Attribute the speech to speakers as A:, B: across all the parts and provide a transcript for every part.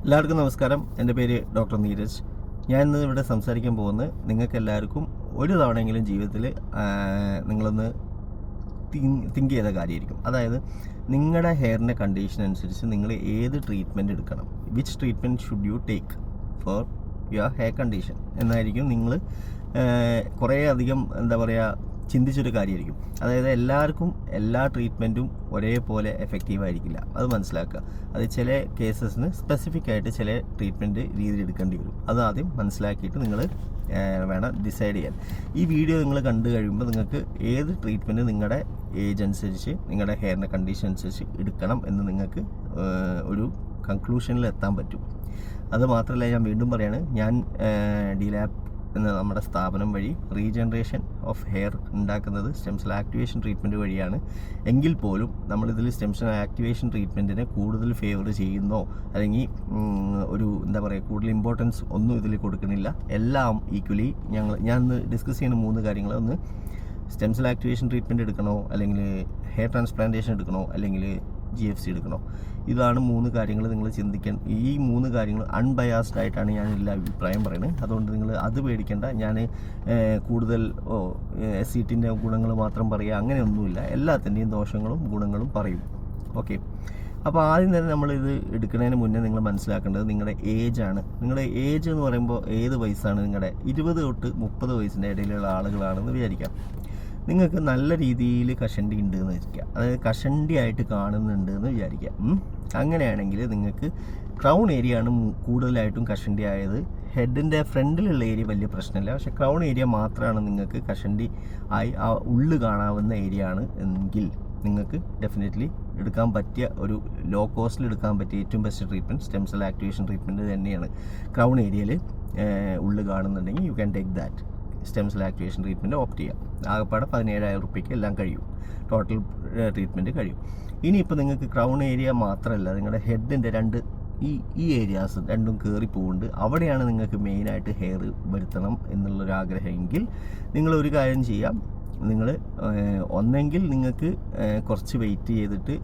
A: എല്ലാവർക്കും നമസ്കാരം. എൻ്റെ പേര് ഡോക്ടർ നീരജ്. ഞാൻ ഇന്ന് ഇവിടെ സംസാരിക്കാൻ പോകുന്നത് നിങ്ങൾക്ക് എല്ലാവർക്കും ഒരു തവണയെങ്കിലും ജീവിതത്തിൽ നിങ്ങളൊന്ന് തിങ്ക് ചെയ്ത കാര്യമായിരിക്കും. അതായത് നിങ്ങളുടെ ഹെയറിൻ്റെ കണ്ടീഷൻ അനുസരിച്ച് നിങ്ങൾ ഏത് ട്രീറ്റ്മെൻറ്റ് എടുക്കണം, which treatment should you take for your hair condition എന്നായിരിക്കും നിങ്ങൾ കുറേ അധികം ചിന്തിച്ചൊരു കാര്യമായിരിക്കും. അതായത് എല്ലാവർക്കും എല്ലാ ട്രീറ്റ്മെൻറ്റും ഒരേപോലെ എഫക്റ്റീവ് ആയിരിക്കില്ല, അത് മനസ്സിലാക്കുക. അത് ചില കേസസിന് സ്പെസിഫിക് ആയിട്ട് ചില ട്രീറ്റ്മെൻറ്റ് രീതി എടുക്കേണ്ടി വരും. അത് ആദ്യം മനസ്സിലാക്കിയിട്ട് നിങ്ങൾ വേണം ഡിസൈഡ് ചെയ്യാൻ. ഈ വീഡിയോ നിങ്ങൾ കണ്ടു കഴിയുമ്പോൾ നിങ്ങൾക്ക് ഏത് ട്രീറ്റ്മെൻറ്റ് നിങ്ങളുടെ ഏജ് അനുസരിച്ച് നിങ്ങളുടെ ഹെയറിൻ്റെ കണ്ടീഷൻ അനുസരിച്ച് എടുക്കണം എന്ന് നിങ്ങൾക്ക് ഒരു കൺക്ലൂഷനിൽ എത്താൻ പറ്റും. അത് മാത്രമല്ല, ഞാൻ വീണ്ടും പറയാണ്, ഞാൻ DLAP എന്ന നമ്മുടെ സ്ഥാപനം വഴി റീജനറേഷൻ ഓഫ് ഹെയർ ഉണ്ടാക്കുന്നത് സ്റ്റെം സെൽ ആക്ടിവേഷൻ ട്രീറ്റ്മെൻറ്റ് വഴിയാണ്. എങ്കിൽ പോലും നമ്മളിതിൽ സ്റ്റെം സെൽ ആക്ടിവേഷൻ ട്രീറ്റ്മെൻറ്റിനെ കൂടുതൽ ഫേവർ ചെയ്യുന്നോ അല്ലെങ്കിൽ കൂടുതൽ ഇമ്പോർട്ടൻസ് ഒന്നും ഇതിൽ കൊടുക്കുന്നില്ല. എല്ലാം ഈക്വലി ഞാൻ ഡിസ്കസ് ചെയ്യുന്ന 3 കാര്യങ്ങൾ: ഒന്ന് സ്റ്റെം സെൽ ആക്ടിവേഷൻ ട്രീറ്റ്മെൻറ്റ് എടുക്കണോ, അല്ലെങ്കിൽ ഹെയർ ട്രാൻസ്പ്ലാന്റേഷൻ എടുക്കണോ, അല്ലെങ്കിൽ GFC എടുക്കണോ. ഇതാണ് 3 കാര്യങ്ങൾ നിങ്ങൾ ചിന്തിക്കാൻ. ഈ 3 കാര്യങ്ങൾ അൺബയാസ്ഡ് ആയിട്ടാണ് ഞാൻ എല്ലാ അഭിപ്രായം പറയുന്നത്. അതുകൊണ്ട് നിങ്ങൾ അത് പേടിക്കേണ്ട. ഞാൻ കൂടുതൽ SCTൻ്റെ ഗുണങ്ങൾ മാത്രം പറയുക അങ്ങനെയൊന്നുമില്ല. എല്ലാത്തിൻ്റെയും ദോഷങ്ങളും ഗുണങ്ങളും പറയും. ഓക്കെ, അപ്പോൾ ആദ്യം തന്നെ നമ്മളിത് എടുക്കുന്നതിന് മുന്നേ നിങ്ങൾ മനസ്സിലാക്കേണ്ടത് നിങ്ങളുടെ ഏജാണ്. നിങ്ങളുടെ ഏജ് എന്ന് പറയുമ്പോൾ ഏത് വയസ്സാണ്? നിങ്ങളുടെ 20 തൊട്ട് 30 വയസ്സിൻ്റെ ഇടയിലുള്ള ആളുകളാണെന്ന് വിചാരിക്കാം. നിങ്ങൾക്ക് നല്ല രീതിയിൽ കഷണ്ടി ഉണ്ട് എന്ന് വിചാരിക്കുക, അതായത് കഷണ്ടി ആയിട്ട് കാണുന്നുണ്ട് എന്ന് വിചാരിക്കുക. അങ്ങനെയാണെങ്കിൽ നിങ്ങൾക്ക് ക്രൗൺ ഏരിയ ആണ് കൂടുതലായിട്ടും കഷണ്ടി ആയത്. ഹെഡിൻ്റെ ഫ്രണ്ടിലുള്ള ഏരിയ വലിയ പ്രശ്നമില്ല, പക്ഷേ ക്രൗൺ ഏരിയ മാത്രമാണ് നിങ്ങൾക്ക് കഷണ്ടി ആയി ആ ഉള്ളു കാണാവുന്ന ഏരിയ ആണ് എങ്കിൽ നിങ്ങൾക്ക് ഡെഫിനറ്റ്ലി എടുക്കാൻ പറ്റിയ ഒരു ലോ കോസ്റ്റിൽ എടുക്കാൻ പറ്റിയ ഏറ്റവും best treatment stem cell activation treatment തന്നെയാണ്. ക്രൗൺ ഏരിയയിൽ ഉള്ളു കാണുന്നുണ്ടെങ്കിൽ you can take that stem cell activation treatment opt ചെയ്യാം. ആകെപ്പാടെ 17,000 രൂപയ്ക്ക് എല്ലാം കഴിയും, ടോട്ടൽ ട്രീറ്റ്മെൻറ്റ് കഴിയും. ഇനിയിപ്പോൾ നിങ്ങൾക്ക് ക്രൗൺ ഏരിയ മാത്രമല്ല, നിങ്ങളുടെ ഹെഡിൻ്റെ ഈ ഏരിയാസ് രണ്ടും കയറി പോകുന്നുണ്ട്, അവിടെയാണ് നിങ്ങൾക്ക് മെയിനായിട്ട് ഹെയർ വരുത്തണം എന്നുള്ളൊരാഗ്രഹമെങ്കിൽ നിങ്ങളൊരു കാര്യം ചെയ്യാം. നിങ്ങൾ ഒന്നെങ്കിൽ നിങ്ങൾക്ക് കുറച്ച് വെയിറ്റ് ചെയ്തിട്ട്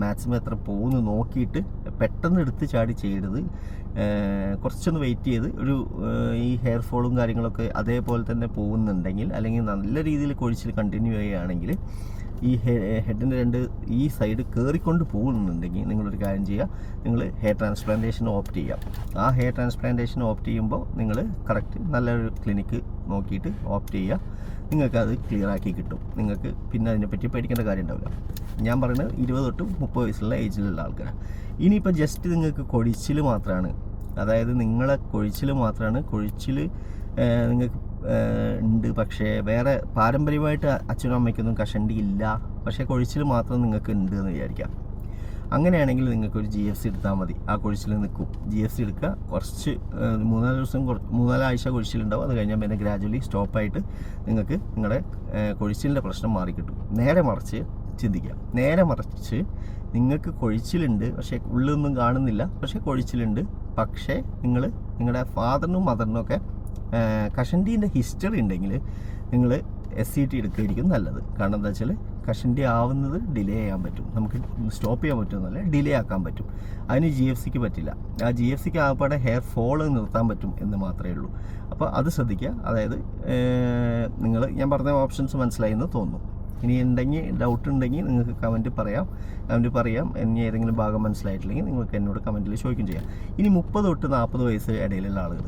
A: മാക്സിമം എത്ര പോകുന്നു നോക്കിയിട്ട് പെട്ടെന്ന് എടുത്ത് ചാടി ചെയ്യരുത്. കുറച്ചൊന്ന് വെയിറ്റ് ചെയ്ത് ഈ ഹെയർ ഫോളും കാര്യങ്ങളൊക്കെ അതേപോലെ തന്നെ പോകുന്നുണ്ടെങ്കിൽ, അല്ലെങ്കിൽ നല്ല രീതിയിൽ കൊഴിച്ചിൽ കണ്ടിന്യൂ ചെയ്യുകയാണെങ്കിൽ, ഈ ഹെഡിൻ്റെ ഈ സൈഡ് കയറിക്കൊണ്ട് പോകുന്നുണ്ടെങ്കിൽ നിങ്ങളൊരു കാര്യം ചെയ്യുക, നിങ്ങൾ ഹെയർ ട്രാൻസ്പ്ലാന്റേഷൻ ഓപ്റ്റ് ചെയ്യാം. ആ ഹെയർ ട്രാൻസ്പ്ലാന്റേഷൻ ഓപ്റ്റ് ചെയ്യുമ്പോൾ നിങ്ങൾ കറക്റ്റ് നല്ലൊരു ക്ലിനിക്ക് നോക്കിയിട്ട് ഓപ്റ്റ് ചെയ്യുക. നിങ്ങൾക്കത് ക്ലിയറാക്കി കിട്ടും. നിങ്ങൾക്ക് പിന്നെ അതിനെപ്പറ്റി പേടിക്കേണ്ട കാര്യം ഉണ്ടാവില്ല. ഞാൻ പറയുന്നത് 20 തൊട്ട് 30 വയസ്സുള്ള ഏജിലുള്ള ആൾക്കാരാണ്. ഇനിയിപ്പോൾ ജസ്റ്റ് നിങ്ങൾക്ക് കൊഴിച്ചിൽ മാത്രമാണ്, അതായത് നിങ്ങളെ കൊഴിച്ചിൽ മാത്രമാണ്, കൊഴിച്ചിൽ നിങ്ങൾക്ക് ഉണ്ട്, പക്ഷേ വേറെ പാരമ്പര്യമായിട്ട് അച്ഛനും അമ്മയ്ക്കൊന്നും കഷണ്ടി ഇല്ല, പക്ഷേ കൊഴിച്ചിൽ മാത്രം നിങ്ങൾക്ക് ഉണ്ട് എന്ന് വിചാരിക്കാം. അങ്ങനെയാണെങ്കിൽ നിങ്ങൾക്കൊരു GFC എടുത്താൽ മതി, ആ കൊഴിച്ചിൽ നിൽക്കും. GFC എടുക്കുക, കുറച്ച് 3-4 ആഴ്ച കൊഴിച്ചിലുണ്ടാവും. അത് കഴിഞ്ഞാൽ പിന്നെ ഗ്രാജുവലി സ്റ്റോപ്പായിട്ട് നിങ്ങൾക്ക് നിങ്ങളുടെ കൊഴിച്ചിലിൻ്റെ പ്രശ്നം മാറിക്കിട്ടും. നേരെ മറിച്ച് ചിന്തിക്കുക, നേരെ മറിച്ച് നിങ്ങൾക്ക് കൊഴിച്ചിലുണ്ട്, പക്ഷേ ഉള്ളൊന്നും കാണുന്നില്ല, പക്ഷേ കൊഴിച്ചിലുണ്ട്, പക്ഷേ നിങ്ങളുടെ ഫാദറിനും മദറിനും ഒക്കെ കഷണ്ടീൻ്റെ ഹിസ്റ്ററി ഉണ്ടെങ്കിൽ നിങ്ങൾ SCT എടുക്കുകയായിരിക്കും നല്ലത്. കാരണം എന്താ വെച്ചാൽ കഷണ്ടി ആവുന്നത് ഡിലേ ചെയ്യാൻ പറ്റും, നമുക്ക് സ്റ്റോപ്പ് ചെയ്യാൻ പറ്റുമെന്നല്ല, ഡിലേ ആക്കാൻ പറ്റും. അതിന് GFCക്ക് പറ്റില്ല. ആ GFCക്ക് ആകപ്പാടെ ഹെയർ ഫോള് നിർത്താൻ പറ്റും എന്ന് മാത്രമേ ഉള്ളൂ. അപ്പോൾ അത് ശ്രദ്ധിക്കുക. അതായത് ഞാൻ പറഞ്ഞ ഓപ്ഷൻസ് മനസ്സിലായി എന്ന് തോന്നുന്നു. ഇനി ഡൗട്ട് ഉണ്ടെങ്കിൽ നിങ്ങൾക്ക് കമൻറ്റ് പറയാം. ഇനി ഏതെങ്കിലും ഭാഗം മനസ്സിലായിട്ടില്ലെങ്കിൽ നിങ്ങൾക്ക് എന്നോട് കമൻറ്റിൽ ചോദിക്കുകയും ചെയ്യാം. ഇനി 30 തൊട്ട് 40 വയസ്സ് ഇടയിലുള്ള ആളുകൾ,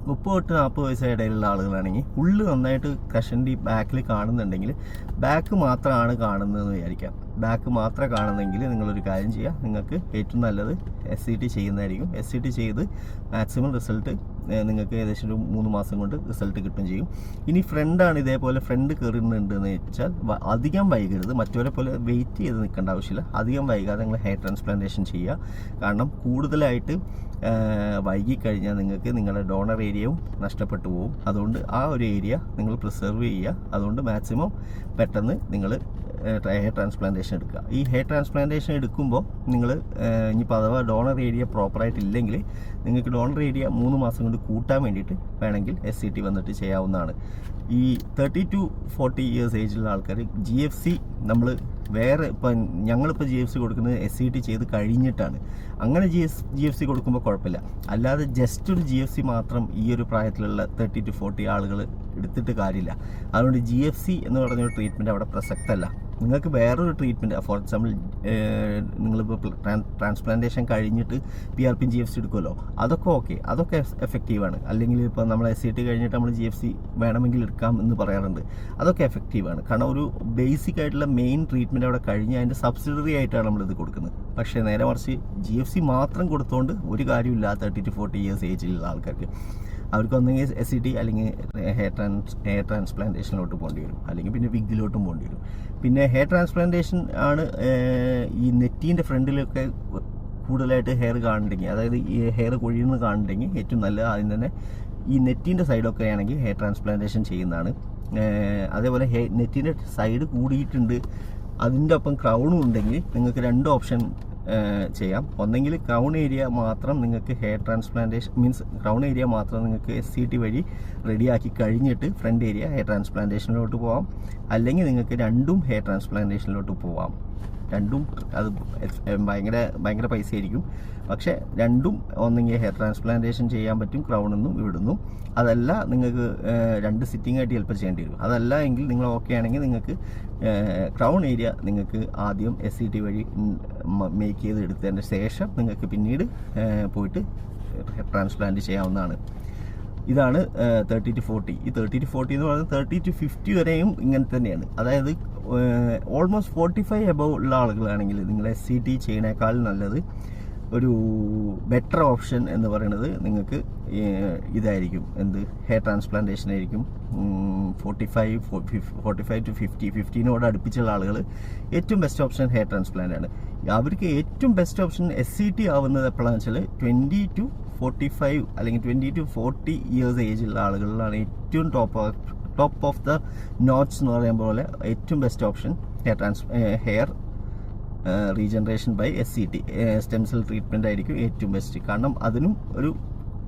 A: 30 തൊട്ട് 40 വയസ്സ് ഇടയിലുള്ള ആളുകളാണെങ്കിൽ ഉള്ളു നന്നായിട്ട് കഷണ്ടി ബാക്കിൽ കാണുന്നുണ്ടെങ്കിൽ, ബാക്ക് മാത്രമാണ് കാണുന്നതെന്ന് വിചാരിക്കാം. ബാക്ക് മാത്രം കാണുന്നെങ്കിൽ നിങ്ങളൊരു കാര്യം ചെയ്യുക, നിങ്ങൾക്ക് ഏറ്റവും നല്ലത് SCT ചെയ്യുന്നതായിരിക്കും. SCT ചെയ്ത് മാക്സിമം റിസൾട്ട് നിങ്ങൾക്ക് ഏകദേശം ഒരു 3 മാസം കൊണ്ട് റിസൾട്ട് കിട്ടുകയും ചെയ്യും. ഇനി ഫ്രണ്ടാണ് ഇതേപോലെ ഫ്രണ്ട് കയറുന്നുണ്ടെന്ന് വെച്ചാൽ അധികം വൈകരുത്, മറ്റവരെ പോലെ വെയിറ്റ് ചെയ്ത് നിൽക്കേണ്ട ആവശ്യമില്ല. അധികം വൈകാതെ നിങ്ങൾ ഹെയർ ട്രാൻസ്പ്ലാന്റേഷൻ ചെയ്യുക. കാരണം കൂടുതലായിട്ട് വൈകിക്കഴിഞ്ഞാൽ നിങ്ങൾക്ക് നിങ്ങളുടെ ഡോണർ ഏരിയയും നഷ്ടപ്പെട്ടു പോകും. അതുകൊണ്ട് ആ ഒരു ഏരിയ നിങ്ങൾ പ്രിസർവ് ചെയ്യുക. അതുകൊണ്ട് മാക്സിമം പെട്ടെന്ന് നിങ്ങൾ ഹെയർ ട്രാൻസ്പ്ലാന്റേഷൻ എടുക്കുക. ഈ ഹെയർ ട്രാൻസ്പ്ലാന്റേഷൻ എടുക്കുമ്പോൾ നിങ്ങൾ ഇനിയിപ്പോൾ അഥവാ ഡോണർ ഏരിയ പ്രോപ്പറായിട്ടില്ലെങ്കിൽ നിങ്ങൾക്ക് ഡോണർ ഏരിയ 3 മാസം കൊണ്ട് കൂട്ടാൻ വേണ്ടിയിട്ട് വേണമെങ്കിൽ SCT വന്നിട്ട് ചെയ്യാവുന്നതാണ്. ഈ 30 to 40 ഇയേഴ്സ് ഏജിലുള്ള ആൾക്കാർ GFC നമ്മൾ വേറെ ഇപ്പം ഞങ്ങളിപ്പോൾ GFC കൊടുക്കുന്നത് SCT ചെയ്ത് കഴിഞ്ഞിട്ടാണ്. അങ്ങനെ GFC കൊടുക്കുമ്പോൾ കുഴപ്പമില്ല. അല്ലാതെ ജസ്റ്റ് ഒരു GFC മാത്രം ഈ ഒരു പ്രായത്തിലുള്ള 30 to 40 ആളുകൾ എടുത്തിട്ട് കാര്യമില്ല. അതുകൊണ്ട് GFC എന്ന് പറഞ്ഞൊരു ട്രീറ്റ്മെൻറ്റ് അവിടെ പ്രസക്തമല്ല. നിങ്ങൾക്ക് വേറൊരു ട്രീറ്റ്മെൻറ്റ്, ഫോർ എക്സാമ്പിൾ നിങ്ങളിപ്പോൾ ട്രാൻസ്പ്ലാന്റേഷൻ കഴിഞ്ഞിട്ട് PRP GFC എടുക്കുമല്ലോ, അതൊക്കെ ഓക്കെ, അതൊക്കെ എഫക്റ്റീവാണ്. അല്ലെങ്കിൽ ഇപ്പോൾ നമ്മൾ SCT കഴിഞ്ഞിട്ട് നമ്മൾ GFC വേണമെങ്കിൽ എടുക്കാം എന്ന് പറയാറുണ്ട്. അതൊക്കെ എഫക്റ്റീവാണ്. കാരണം ഒരു ബേസിക് ആയിട്ടുള്ള മെയിൻ ട്രീറ്റ്മെൻറ്റ് അവിടെ കഴിഞ്ഞ് അതിൻ്റെ സബ്സിഡറി ആയിട്ടാണ് നമ്മളിത് കൊടുക്കുന്നത്. പക്ഷേ നേരെ മറിച്ച് GFC മാത്രം കൊടുത്തുകൊണ്ട് ഒരു കാര്യമില്ല 30 to 40 years ഏജിലുള്ള ആൾക്കാർക്ക്. അവർക്ക് ഒന്നെങ്കിൽ SCT അല്ലെങ്കിൽ ഹെയർ ട്രാൻസ്പ്ലാന്റേഷനിലോട്ട് പോകേണ്ടി വരും, അല്ലെങ്കിൽ പിന്നെ വിഗിലോട്ടും പോകേണ്ടി വരും. പിന്നെ ഹെയർ ട്രാൻസ്പ്ലാന്റേഷൻ ആണ് ഈ നെറ്റീൻ്റെ ഫ്രണ്ടിലൊക്കെ കൂടുതലായിട്ട് ഹെയർ കാണുന്നുണ്ടെങ്കിൽ, അതായത് ഈ ഹെയർ കൊഴിയുന്നത് കാണുന്നുണ്ടെങ്കിൽ ഏറ്റവും നല്ലത് ആദ്യം തന്നെ ഈ നെറ്റീൻ്റെ സൈഡൊക്കെ ആണെങ്കിൽ ഹെയർ ട്രാൻസ്പ്ലാന്റേഷൻ ചെയ്യുന്നതാണ്. അതേപോലെ നെറ്റിൻ്റെ സൈഡ് കൂടിയിട്ടുണ്ട്, അതിൻ്റെ ഒപ്പം ക്രൗണും ഉണ്ടെങ്കിൽ നിങ്ങൾക്ക് 2 ഓപ്ഷൻ ചെയ്യാം. ഒന്നെങ്കിൽ ക്രൗൺ ഏരിയ മാത്രം നിങ്ങൾക്ക് ഹെയർ ട്രാൻസ്പ്ലാന്റേഷൻ ക്രൗൺ ഏരിയ മാത്രം നിങ്ങൾക്ക് SCT വഴി റെഡിയാക്കി കഴിഞ്ഞിട്ട് ഫ്രണ്ട് ഏരിയ ഹെയർ ട്രാൻസ്പ്ലാന്റേഷനിലോട്ട് പോവാം. അല്ലെങ്കിൽ നിങ്ങൾക്ക് 2ഉം ഹെയർ ട്രാൻസ്പ്ലാന്റേഷനിലോട്ട് പോവാം. 2ഉം അത് ഭയങ്കര പൈസ ആയിരിക്കും. പക്ഷേ 2ഉം ഒന്നെങ്കിൽ ഹെയർ ട്രാൻസ്പ്ലാന്റേഷൻ ചെയ്യാൻ പറ്റും ക്രൗണൊന്നും ഇവിടുന്നും. അതല്ല നിങ്ങൾക്ക് 2 സിറ്റിംഗ് ആയിട്ട് ചിലപ്പോൾ ചെയ്യേണ്ടി വരും. അതല്ല എങ്കിൽ നിങ്ങൾ ഓക്കെ ആണെങ്കിൽ നിങ്ങൾക്ക് ക്രൗൺ ഏരിയ നിങ്ങൾക്ക് ആദ്യം SCT വഴി മേക്ക് ചെയ്ത് എടുത്തതിന് ശേഷം നിങ്ങൾക്ക് പിന്നീട് പോയിട്ട് ട്രാൻസ്പ്ലാന്റ് ചെയ്യാവുന്നതാണ്. ഇതാണ് 30 to 40. ഈ 30 to 40 എന്ന് പറയുന്നത് 30 to 50 വരെയും ഇങ്ങനെ തന്നെയാണ്. അതായത് ഓൾമോസ്റ്റ് 45 എബവ് ഉള്ള ആളുകളാണെങ്കിൽ നിങ്ങൾ SCT ചെയ്യണേക്കാൾ നല്ലത് ഒരു ബെറ്റർ ഓപ്ഷൻ എന്ന് പറയുന്നത് നിങ്ങൾക്ക് ഇതായിരിക്കും. ഹെയർ ട്രാൻസ്പ്ലാന്റേഷൻ ആയിരിക്കും. 45 to 50 അടുപ്പിച്ചുള്ള ആളുകൾ ഏറ്റവും ബെസ്റ്റ് ഓപ്ഷൻ ഹെയർ ട്രാൻസ്പ്ലാന്റ് ആണ്. അവർക്ക് ഏറ്റവും ബെസ്റ്റ് ഓപ്ഷൻ SCT ആവുന്നത് എപ്പോഴാണെന്ന് വെച്ചാൽ 20 to 45 അല്ലെങ്കിൽ 20 to 40 years ഏജുള്ള ആളുകളിലാണ് ഏറ്റവും ടോപ്പ് ഓഫ് ദ നോട്ട്സ് എന്ന് പറയുമ്പോൾ പോലെ ഏറ്റവും best option hair regeneration by SCT stem cell treatment ആയിരിക്കും ഏറ്റവും ബെസ്റ്റ്. കാരണം അതിനും ഒരു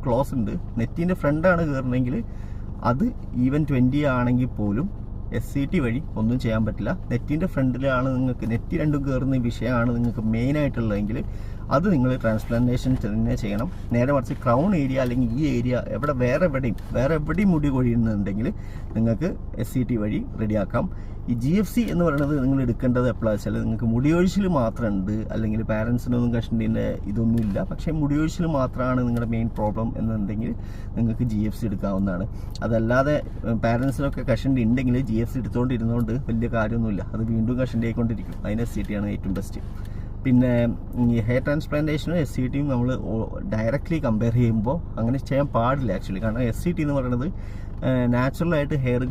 A: ക്ലോസ് ഉണ്ട്. നെറ്റിൻ്റെ ഫ്രണ്ടാണ് കയറണമെങ്കിൽ അത് ഈവൻ 20 ആണെങ്കിൽ പോലും SCT വഴി ഒന്നും ചെയ്യാൻ പറ്റില്ല. നെറ്റിൻ്റെ ഫ്രണ്ടിലാണ് നിങ്ങൾക്ക് നെറ്റ് രണ്ടും കയറുന്ന വിഷയമാണ് നിങ്ങൾക്ക് മെയിനായിട്ടുള്ളതെങ്കിൽ അത് നിങ്ങൾ ട്രാൻസ്പ്ലാന്റേഷൻ തന്നെ ചെയ്യണം. നേരെ മറിച്ച് ക്രൗൺ ഏരിയ അല്ലെങ്കിൽ ഈ ഏരിയ വേറെ എവിടെയും മുടി കൊഴിയുന്നുണ്ടെങ്കിൽ നിങ്ങൾക്ക് SCT വഴി റെഡിയാക്കാം. ഈ GFC എന്ന് പറയുന്നത് നിങ്ങൾ എടുക്കേണ്ടത് എപ്പോഴാണെന്ന് വെച്ചാൽ നിങ്ങൾക്ക് മുടിയൊഴിച്ചിൽ മാത്രമുണ്ട്, അല്ലെങ്കിൽ പാരൻസിനൊന്നും കഷണ്ടിൻ്റെ ഇതൊന്നും ഇല്ല, പക്ഷേ മുടിയൊഴിച്ചിൽ മാത്രമാണ് നിങ്ങളുടെ മെയിൻ പ്രോബ്ലം എന്നുണ്ടെങ്കിൽ നിങ്ങൾക്ക് GFC എടുക്കാവുന്നതാണ്. അതല്ലാതെ പാരൻസിനൊക്കെ കഷണ്ടി ഉണ്ടെങ്കിൽ GFC എടുത്തുകൊണ്ടിരുന്നതുകൊണ്ട് വലിയ കാര്യമൊന്നുമില്ല, അത് വീണ്ടും കഷണ്ടി ആയിക്കൊണ്ടിരിക്കും. അതിന് SCT ആണ് ഏറ്റവും ബെസ്റ്റ്. പിന്നെ ഈ ഹെയർ ട്രാൻസ്പ്ലാന്റേഷനും SCTയും നമ്മൾ ഡയറക്റ്റ്ലി കമ്പയർ ചെയ്യുമ്പോൾ അങ്ങനെ ചെയ്യാൻ പാടില്ല ആക്ച്വലി. കാരണം SCT എന്ന് പറയുന്നത് നാച്ചുറലായിട്ട് ഹെയർ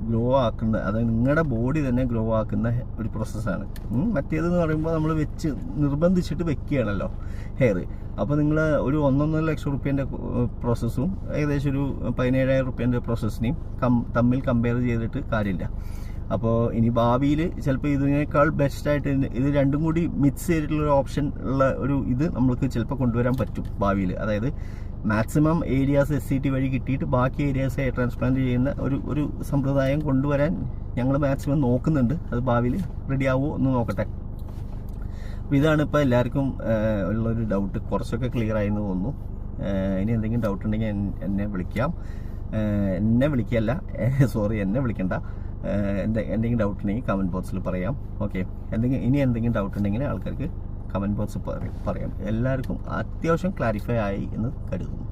A: ഗ്രോ ആക്കുന്ന, അതായത് നിങ്ങളുടെ ബോഡി തന്നെ ഗ്രോ ആക്കുന്ന ഒരു പ്രോസസ്സാണ്. മറ്റേതെന്ന് പറയുമ്പോൾ നമ്മൾ നിർബന്ധിച്ചിട്ട് വെക്കുകയാണല്ലോ ഹെയർ. അപ്പോൾ നിങ്ങൾ ഒരു 1.5 ലക്ഷം റുപ്യേൻ്റെ പ്രോസസ്സും ഏകദേശം ഒരു 17,000 റുപ്യേൻ്റെ പ്രോസസ്സിനെയും തമ്മിൽ കമ്പയർ ചെയ്തിട്ട് കാര്യമില്ല. അപ്പോൾ ഇനി ഭാവിയിൽ ചിലപ്പോൾ ഇതിനേക്കാൾ ബെസ്റ്റായിട്ട് ഇത് രണ്ടും കൂടി മിക്സ് ചെയ്തിട്ടുള്ളൊരു ഓപ്ഷൻ ഉള്ള ഇത് നമ്മൾക്ക് ചിലപ്പോൾ കൊണ്ടുവരാൻ പറ്റും ഭാവിയിൽ. അതായത് മാക്സിമം ഏരിയാസ് SCT വഴി കിട്ടിയിട്ട് ബാക്കി ഏരിയാസ് ഹെയർ ട്രാൻസ്പ്ലാന്റ് ചെയ്യുന്ന ഒരു സമ്പ്രദായം കൊണ്ടുവരാൻ ഞങ്ങൾ മാക്സിമം നോക്കുന്നുണ്ട്. അത് ഭാവിയിൽ റെഡി ആവുമോ എന്ന് നോക്കട്ടെ. അപ്പോൾ ഇതാണ് ഇപ്പോൾ എല്ലാവർക്കും ഉള്ളൊരു ഡൗട്ട്. കുറച്ചൊക്കെ ക്ലിയർ ആയെന്ന് തോന്നുന്നു. ഇനി എന്തെങ്കിലും ഡൗട്ട് ഉണ്ടെങ്കിൽ എന്നെ വിളിക്കാം. എന്നെ വിളിക്കണ്ട. എന്തെങ്കിലും ഡൗട്ട് ഉണ്ടെങ്കിൽ കമൻറ്റ് ബോക്സിൽ പറയാം. ഓക്കെ, ഇനി എന്തെങ്കിലും ഡൗട്ട് ഉണ്ടെങ്കിൽ ആൾക്കാർക്ക് കമൻറ്റ് ബോക്സിൽ പറയാം. എല്ലാവർക്കും അത്യാവശ്യം ക്ലാരിഫൈ ആയി എന്ന് കരുതുന്നു.